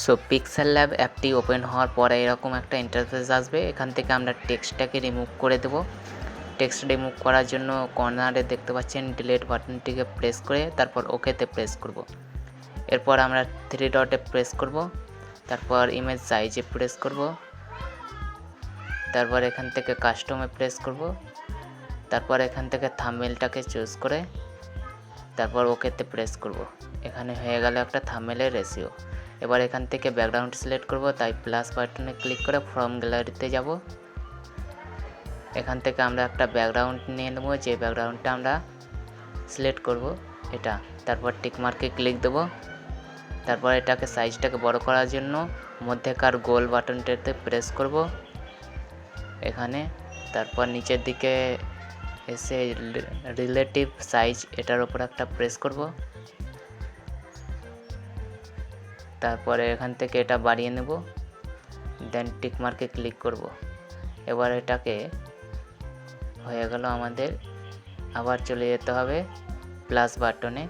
So pixel lab অ্যাপটি open হওয়ার পরে এরকম একটা ইন্টারফেস আসবে। এখান থেকে আমরা টেক্সটটাকে রিমুভ করে দেব। টেক্সট রিমুভ করার জন্য কর্নারে দেখতে পাচ্ছেন ডিলিট বাটনটিকে প্রেস করে তারপর ওকেতে প্রেস করব। এরপর আমরা 3 ডটে প্রেস করব, তারপর ইমেজ সাইজে প্রেস করব, তারপর এখান থেকে কাস্টমে প্রেস করব, তারপর এখান থেকে থাম্বনেলটাকে চুজ করে তারপর ওকেতে প্রেস করব। এখানে হয়ে গেল একটা থাম্বনেলের রেশিও। এবার এখান থেকে ব্যাকগ্রাউন্ড সিলেক্ট করব, তাই প্লাস বাটনে ক্লিক করে ফ্রম গ্যালারিতে যাব। এখান থেকে আমরা একটা ব্যাকগ্রাউন্ড নিয়ে নেব, যে ব্যাকগ্রাউন্ডটা আমরা সিলেক্ট করব এটা। তারপর টিক মার্কে ক্লিক দেব। তারপর এটাকে সাইজটাকে বড় করার জন্য মধ্যেকার গোল বাটনটাতে প্রেস করব এখানে। তারপর নিচের দিকে এসে রিলেটিভ সাইজ এটার উপর একটা প্রেস করব। তারপরে এখান থেকে এটা বাড়িয়ে নেব, দেন টিক মার্কে ক্লিক করব। এবার এটাকে হয়ে গেল আমাদের। আবার চলে যেতে হবে প্লাস বাটনে,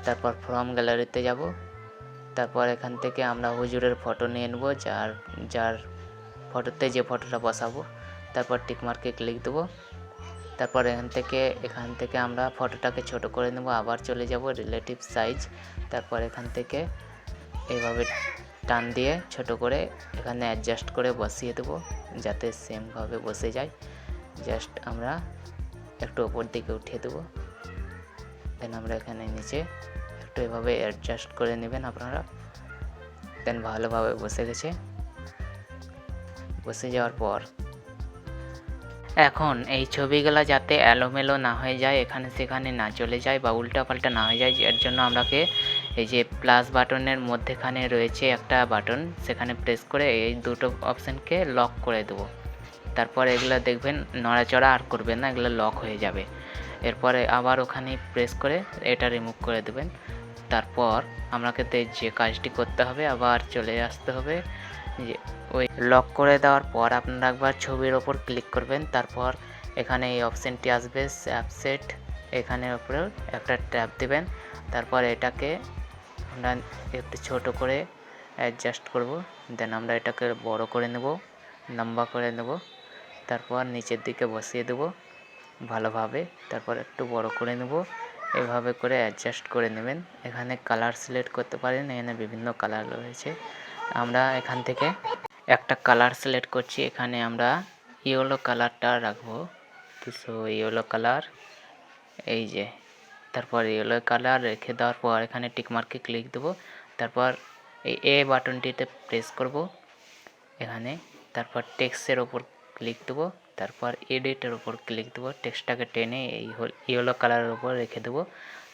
তারপর ফ্রম গ্যালারিতে যাব। তারপর এখান থেকে আমরা হুজুরের ফটো নিয়ে নেব, যার ফটোতে যে ফটোটা বসাবো। তারপর টিক মার্কে ক্লিক দেব। তারপর এখান থেকে আমরা ফটোটাকে ছোট করে নেব। আবার চলে যাব রিলেটিভ সাইজ, তারপর এখান থেকে এইভাবে টান দিয়ে ছোট করে এখানে অ্যাডজাস্ট করে বসিয়ে দেব, যাতে সেমভাবে বসে যায়। জাস্ট আমরা একটু ওপর দিকে উঠিয়ে দেব, দেন আমরা এখানে নিচে একটু এভাবে অ্যাডজাস্ট করে নেবেন আপনারা। দেন ভালোভাবে বসে গেছে। বসে যাওয়ার পর এখন এই ছবিগুলো যাতে এলোমেলো না হয়ে যায়, এখানে সেখানে না চলে যায় বা উল্টাপাল্টা না হয়ে যায়, এর জন্য আমরাকে এই যে প্লাস বাটনের মধ্যেখানে রয়েছে একটা বাটন, সেখানে প্রেস করে এই দুটো অপশানকে লক করে দেবো। তারপর এগুলো দেখবেন নড়াচড়া আর করবেন না, এগুলো লক হয়ে যাবে। এরপরে আবার ওখানে প্রেস করে এটা রিমুভ করে দেবেন। তারপর আমাকে যে কাজটি করতে হবে, আবার চলে আসতে হবে যে ওই লক করে দেওয়ার পর আপনারা একবার ছবির ওপর ক্লিক করবেন। তারপর এখানে এই অপশানটি আসবে স্ন্যাপসেট, এখানের উপরে একটা ট্যাপ দেবেন। তারপর এটাকে আমরা একটু ছোট করে অ্যাডজাস্ট করব, দেন আমরা এটাকে বড় করে নেব, লম্বা করে নেব। তারপর নিচের দিকে বসিয়ে দেব ভালোভাবে, তারপর একটু বড় করে নেব। এভাবে করে অ্যাডজাস্ট করে নেবেন। এখানে কালার সিলেক্ট করতে পারেন, এখানে বিভিন্ন কালার রয়েছে। আমরা এখান থেকে একটা কালার সিলেক্ট করছি, এখানে আমরা ইয়েলো কালারটা রাখবো। সো ইয়েলো কালার, এই যে। তারপর ইয়েলো কালার রেখে দেওয়ার পর এখানে টিক মার্কে ক্লিক দেবো। তারপর এই এ বাটনটিতে প্রেস করব এখানে। তারপর টেক্সটের ওপর ক্লিক দেবো, তারপর এডিটের ওপর ক্লিক দেবো। টেক্সটটাকে টেনে এই ইয়েলো কালারের ওপর রেখে দেবো।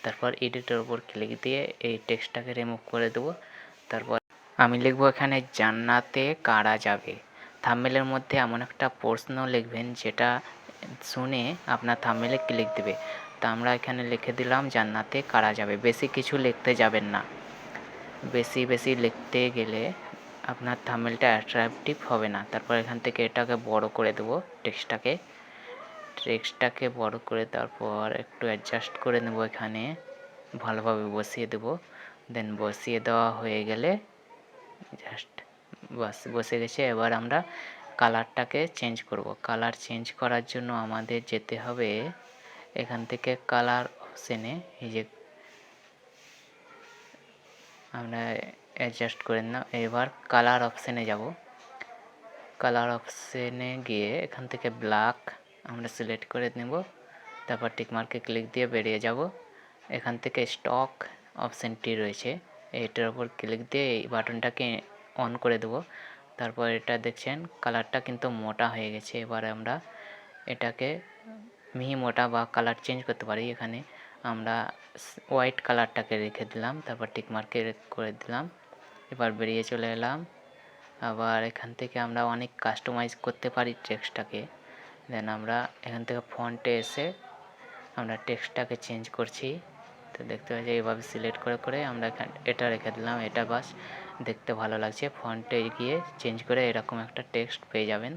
তারপর এডিটের ওপর ক্লিক দিয়ে এই টেক্সটটাকে রিমুভ করে দেবো। তারপর আমি লিখব এখানে জান্নাতে কারা যাবে। থাম্বনেলের মধ্যে এমন একটা প্রশ্ন লিখবেন যেটা শুনে আপনার থাম্বনেলে ক্লিক দেবে। তা আমরা এখানে লিখে দিলাম জান্নাতে কারা যাবে। বেশি কিছু লিখতে যাবেন না, বেশি লিখতে গেলে আপনার থাম্বনেলটা অ্যাট্রাকটিভ হবে না। তারপর এখান থেকে এটাকে বড় করে দেবো, টেক্সটটাকে বড় করে দেওয়ার পর একটু অ্যাডজাস্ট করে নেব, এখানে ভালোভাবে বসিয়ে দেব। দেন বসিয়ে দেওয়া হয়ে গেলে জাস্ট বসে গেছে। এবার আমরা কালারটাকে চেঞ্জ করব। কালার চেঞ্জ করার জন্য আমাদের যেতে হবে এখান থেকে কালার অপশানে, এই যে আমরা অ্যাডজাস্ট করে নাও। এবার কালার অপশানে যাব। কালার অপশানে গিয়ে এখান থেকে ব্ল্যাক আমরা সিলেক্ট করে নেব। তারপর টিক মার্কে ক্লিক দিয়ে বেরিয়ে যাব। এখান থেকে স্টক অপশানটি রয়েছে, এটার উপর ক্লিক দিয়ে এই বাটনটাকে অন করে দেব। তারপর এটা দেখছেন কালারটা কিন্তু মোটা হয়ে গেছে। এবার আমরা এটাকে মিহি মোটা বা কালার চেঞ্জ করতে পারি। এখানে আমরা হোয়াইট কালারটাকে রেখে দিলাম, তারপর টিক মার্কে করে দিলাম। এবার বেরিয়ে চলে এলাম। আবার এখান থেকে আমরা অনেক কাস্টমাইজ করতে পারি টেক্সটটাকে। দেন আমরা এখান থেকে ফন্টে এসে আমরা টেক্সটটাকে চেঞ্জ করছি। তো দেখতে পাচ্ছি এইভাবে সিলেক্ট করে করে আমরা এটা রেখে দিলাম। এটা বাস দেখতে ভালো লাগছে। ফন্টে গিয়ে চেঞ্জ করে এরকম একটা টেক্সট পেয়ে যাবেন।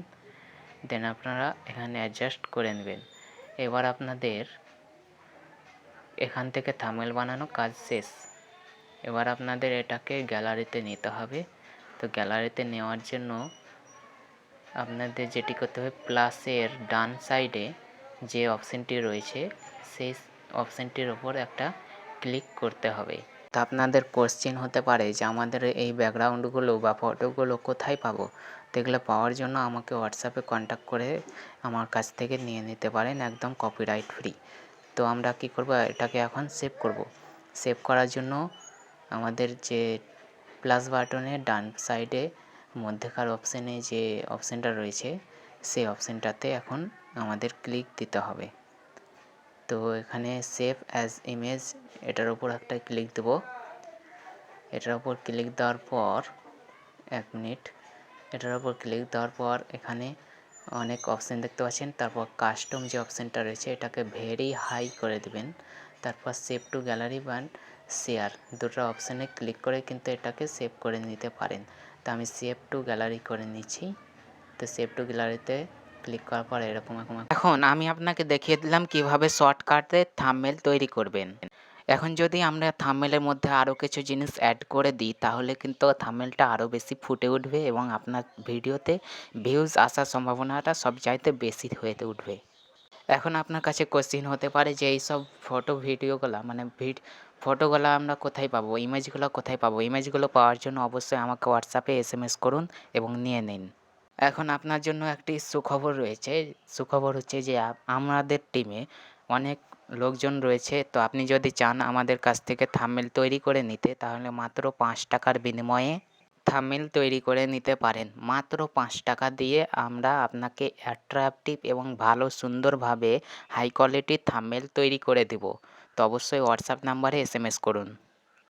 দেন আপনারা এখানে অ্যাডজাস্ট করে নেবেন। এবার আপনাদের এখান থেকে থাম্বনেল বানানো কাজ শেষ। এবার আপনাদের এটাকে গ্যালারিতে নিতে হবে। তো গ্যালারিতে নেওয়ার জন্য আপনাদের যেটি করতে হবে, প্লাসের ডান সাইডে যে অপশানটি রয়েছে সেই অপশানটির ওপর একটা ক্লিক করতে হবে। তো আপনাদের কোশ্চেন হতে পারে যে আমাদের এই ব্যাকগ্রাউন্ডগুলো বা ফটোগুলো কোথায় পাবো? তো এগুলো পাওয়ার জন্য আমাকে হোয়াটসঅ্যাপে কন্ট্যাক্ট করে আমার কাছ থেকে নিয়ে নিতে পারেন একদম কপিরাইট ফ্রি। তো আমরা কি করব, এটাকে এখন সেভ করব। সেভ করার জন্য আমাদের যে প্লাস বাটনের ডান সাইডে মধ্যেকার অপশানে যে অপশানটা রয়েছে সেই অপশানটাতে এখন আমাদের ক্লিক দিতে হবে। তো এখানে সেভ অ্যাজ ইমেজ এটার উপর একটা ক্লিক দেব। এটার উপর ক্লিক দেওয়ার পর 1 মিনিট, এটার উপর ক্লিক দেওয়ার পর এখানে অনেক অপশান দেখতে পাচ্ছেন। তারপর কাস্টম যে অপশানটা রয়েছে এটাকে ভেরি হাই করে দেবেন। তারপর সেভ টু গ্যালারি বা শেয়ার দুটো অপশানে ক্লিক করে কিন্তু এটাকে সেভ করে নিতে পারেন। তো আমি সেভ টু গ্যালারি করে নিচ্ছি। তো সেভ টু গ্যালারিতে ক্লিক করার পর এরকম এখন আমি আপনাকে দেখিয়ে দিলাম কিভাবে শর্টকাটে থাম্বনেল তৈরি করবেন। এখন যদি আমরা থাম্বনেলের মধ্যে আরও কিছু জিনিস অ্যাড করে দিই তাহলে কিন্তু থাম্বনেলটা আরও বেশি ফুটে উঠবে এবং আপনার ভিডিওতে ভিউজ আসার সম্ভাবনাটা সবচাইতে বেশি হয়ে উঠবে। এখন আপনার কাছে কোশ্চেন হতে পারে যে এইসব ফটো ভিডিওগুলো মানে ফটোগুলো আমরা কোথায় পাবো, ইমেজগুলো কোথায় পাবো? ইমেজগুলো পাওয়ার জন্য অবশ্যই আমাকে হোয়াটসঅ্যাপে SMS করুন এবং নিয়ে নিন। এখন আপনার জন্য একটি সুখবর রয়েছে। সুখবর হচ্ছে যে আমাদের টিমে অনেক লোকজন রয়েছে। তো আপনি যদি চান আমাদের কাছ থেকে থাম্বনেল তৈরি করে নিতে তাহলে মাত্র 5 টাকার বিনিময়ে থাম্বনেল তৈরি করে নিতে পারেন। মাত্র 5 টাকা দিয়ে আমরা আপনাকে অ্যাট্রাকটিভ এবং ভালো সুন্দরভাবে হাই কোয়ালিটির থাম্বনেল তৈরি করে দেব। তো অবশ্যই হোয়াটসঅ্যাপ নাম্বারে SMS করুন।